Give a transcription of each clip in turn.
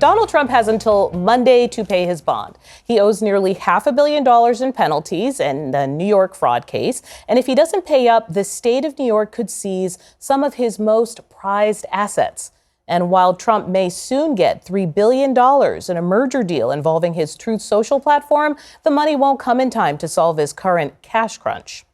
Donald Trump has until Monday to pay his bond. He owes nearly $500 million in penalties in the New York fraud case. And if he doesn't pay up, the state of New York could seize some of his most prized assets. And while Trump may soon get $3 billion in a merger deal involving his Truth Social platform, the money won't come in time to solve his current cash crunch.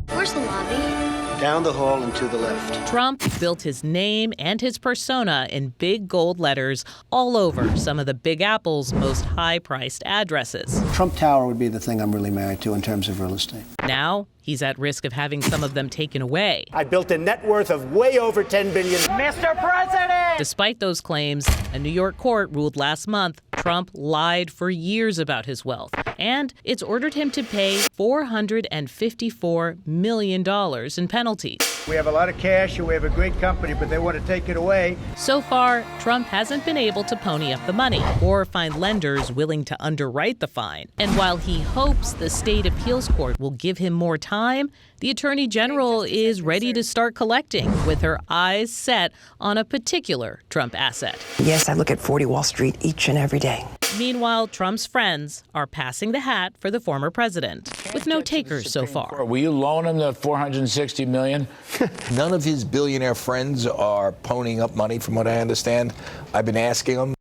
Where's the lobby? Down the hall and to the left. Trump built his name and his persona in big gold letters all over some of the Big Apple's most high-priced addresses. Trump Tower would be the thing I'm really married to in terms of real estate. Now, he's at risk of having some of them taken away. I built a net worth of way over $10 billion. Mr. President! Despite those claims, a New York court ruled last month Trump lied for years about his wealth, and it's ordered him to pay $454 million in penalties. We have a lot of cash and we have a great company, but they want to take it away. So far, Trump hasn't been able to pony up the money or find lenders willing to underwrite the fine. And while he hopes the state appeals court will give him more time, the Attorney General is ready to start collecting, with her eyes set on a particular Trump asset. Yes, I look at 40 Wall Street each and every day. Meanwhile, Trump's friends are passing the hat for the former president, with no takers so far. Will you loan him the $460 million? None of his billionaire friends are ponying up money, from what I understand. I've been asking them.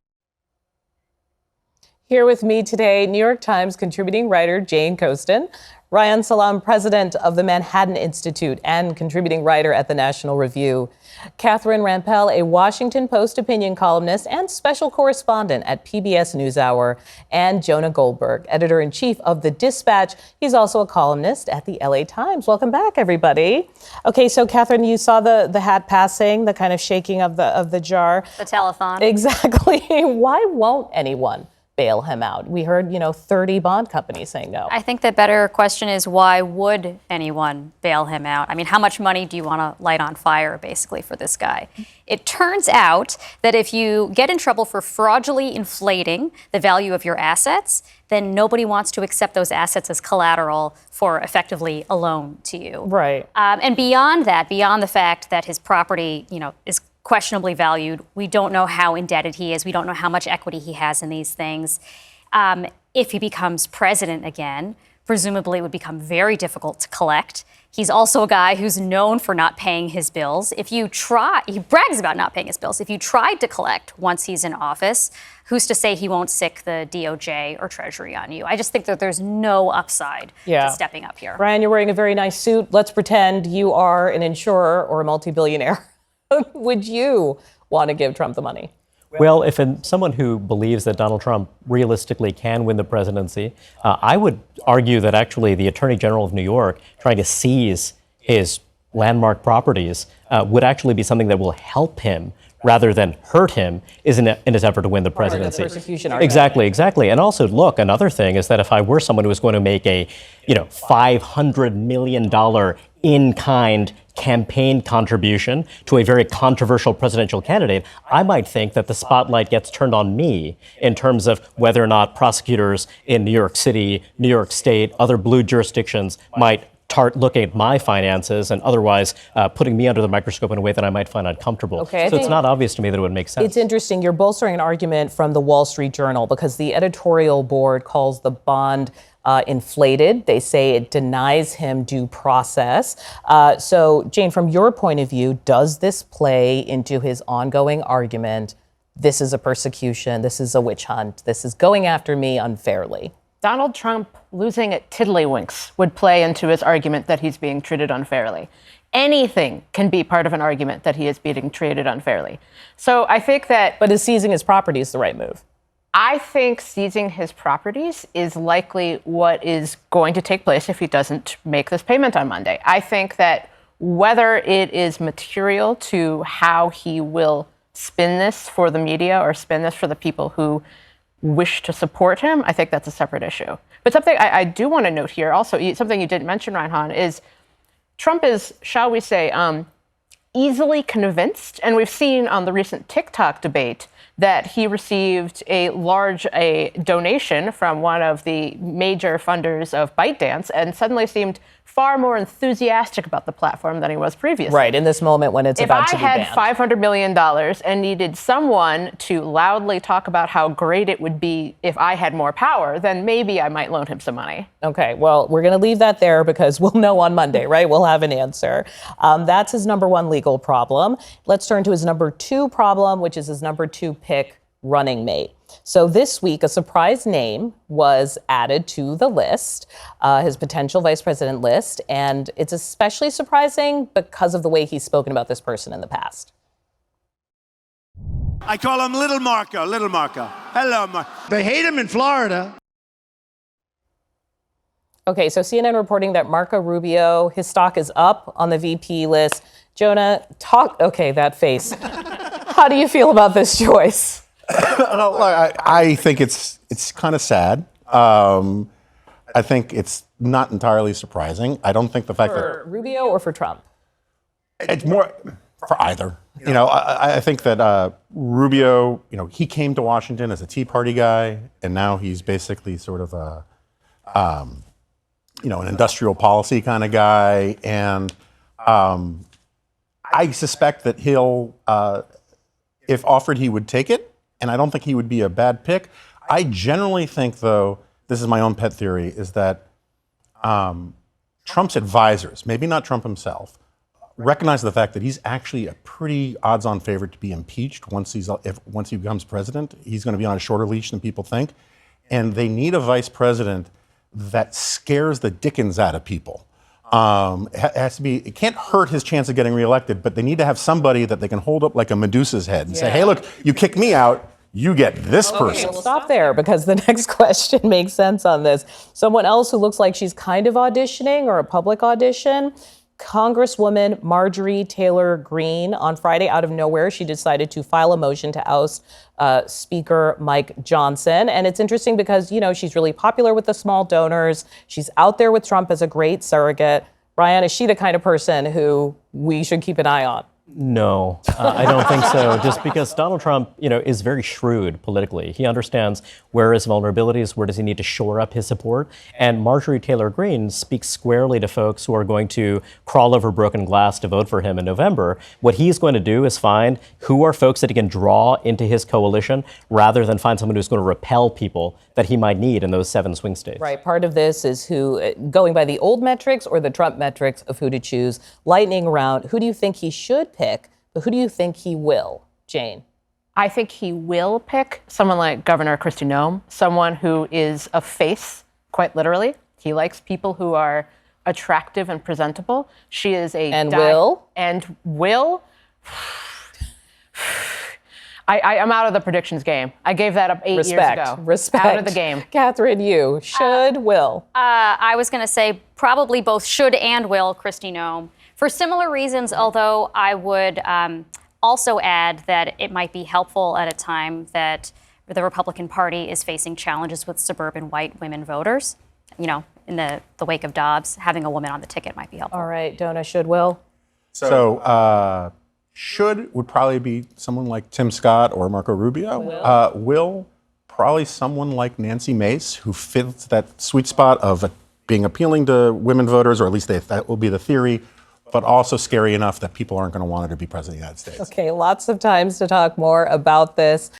Here with me today, New York Times contributing writer Jane Coaston, Ryan Salam, president of the Manhattan Institute and contributing writer at the National Review, Catherine Rampell, a Washington Post opinion columnist and special correspondent at PBS NewsHour, and Jonah Goldberg, editor-in-chief of The Dispatch. He's also a columnist at the LA Times. Welcome back, everybody. Okay, so Catherine, you saw the hat passing, the kind of shaking of the jar. The telethon. Exactly. Why won't anyone bail him out? We heard, 30 bond companies saying no. I think the better question is, why would anyone bail him out? I mean, how much money do you want to light on fire, basically, for this guy? It turns out that if you get in trouble for fraudulently inflating the value of your assets, then nobody wants to accept those assets as collateral for effectively a loan to you. Right. And beyond that, beyond the fact that his property, is questionably valued. We don't know how indebted he is. We don't know how much equity he has in these things. If he becomes president again, presumably it would become very difficult to collect. He's also a guy who's known for not paying his bills. He brags about not paying his bills. If you tried to collect once he's in office, who's to say he won't sick the DOJ or Treasury on you? I just think that there's no upside to stepping up here. Ryan, you're wearing a very nice suit. Let's pretend you are an insurer or a multi-billionaire. Would you want to give Trump the money? Well, if someone who believes that Donald Trump realistically can win the presidency, I would argue that actually the Attorney General of New York trying to seize his landmark properties would actually be something that will help him rather than hurt him in his effort to win the presidency. Exactly. And also, look, another thing is that if I were someone who was going to make a, $500 million in-kind campaign contribution to a very controversial presidential candidate, I might think that the spotlight gets turned on me in terms of whether or not prosecutors in New York City, New York State, other blue jurisdictions might start looking at my finances and otherwise putting me under the microscope in a way that I might find uncomfortable. So it's not obvious to me that it would make sense. It's interesting. You're bolstering an argument from the Wall Street Journal because the editorial board calls the bond inflated. They say it denies him due process. So, Jane, from your point of view, does this play into his ongoing argument, this is a persecution, this is a witch hunt, this is going after me unfairly? Donald Trump losing at tiddlywinks would play into his argument that he's being treated unfairly. Anything can be part of an argument that he is being treated unfairly. So I think that... But is seizing his property is the right move? I think seizing his properties is likely what is going to take place if he doesn't make this payment on Monday. I think that whether it is material to how he will spin this for the media or spin this for the people who wish to support him, I think that's a separate issue. But something I do want to note here also, something you didn't mention, Reinhard, is Trump is, shall we say, easily convinced. And we've seen on the recent TikTok debate that he received a donation from one of the major funders of ByteDance and suddenly seemed far more enthusiastic about the platform than he was previously. Right, in this moment when it's about to be banned. If I had $500 million and needed someone to loudly talk about how great it would be if I had more power, then maybe I might loan him some money. Okay, well, we're going to leave that there because we'll know on Monday, right? We'll have an answer. That's his number one legal problem. Let's turn to his number two problem, which is his number two pick, running mate. So this week, a surprise name was added to the list, his potential vice president list, and it's especially surprising because of the way he's spoken about this person in the past. I call him Little Marco. Little Marco. Hello, Marco. They hate him in Florida. Okay, so CNN reporting that Marco Rubio, his stock is up on the VP list. Jonah, okay, that face. How do you feel about this choice? I think it's kind of sad. I think it's not entirely surprising. I don't think the fact For Rubio or for Trump? It's more for either. You know, I think that Rubio, you know, he came to Washington as a Tea Party guy, and now he's basically sort of a, you know, an industrial policy kind of guy. And I suspect that he'll, if offered, he would take it. And I don't think he would be a bad pick. I generally think, though, this is my own pet theory, is that Trump's advisors, maybe not Trump himself, recognize the fact that he's actually a pretty odds-on favorite to be impeached once he becomes president. He's going to be on a shorter leash than people think. And they need a vice president that scares the dickens out of people. It has to be, it can't hurt his chance of getting reelected, but they need to have somebody that they can hold up like a Medusa's head and say, hey, look, you kick me out, you get this person. We'll stop there because the next question makes sense on this. Someone else who looks like she's kind of auditioning or a public audition, Congresswoman Marjorie Taylor Greene. On Friday, out of nowhere, she decided to file a motion to oust Speaker Mike Johnson. And it's interesting because, you know, she's really popular with the small donors. She's out there with Trump as a great surrogate. Brian, is she the kind of person who we should keep an eye on? No, I don't think so. Just because Donald Trump, you know, is very shrewd politically. He understands where his vulnerabilities, where does he need to shore up his support. And Marjorie Taylor Greene speaks squarely to folks who are going to crawl over broken glass to vote for him in November. What he's going to do is find who are folks that he can draw into his coalition rather than find someone who's going to repel people that he might need in those 7 swing states. Right. Part of this is who, going by the old metrics or the Trump metrics of who to choose. Lightning round. Who do you think he should pick, but who do you think he will? Jane. I think he will pick someone like Governor Kristi Noem, someone who is a face, quite literally. He likes people who are attractive and presentable. She is a... And will? And will... I'm out of the predictions game. I gave that up 8 years ago. Respect. Out of the game. Catherine, you should, will. I was going to say probably both should and will Kristi Noem. For similar reasons, although I would also add that it might be helpful at a time that the Republican Party is facing challenges with suburban white women voters. You know, in the wake of Dobbs, having a woman on the ticket might be helpful. All right, Donna, should, will? So should would probably be someone like Tim Scott or Marco Rubio. Will probably someone like Nancy Mace, who fits that sweet spot of being appealing to women voters, or at least that will be the theory, but also scary enough that people aren't going to want her to be president of the United States. Okay, lots of times to talk more about this.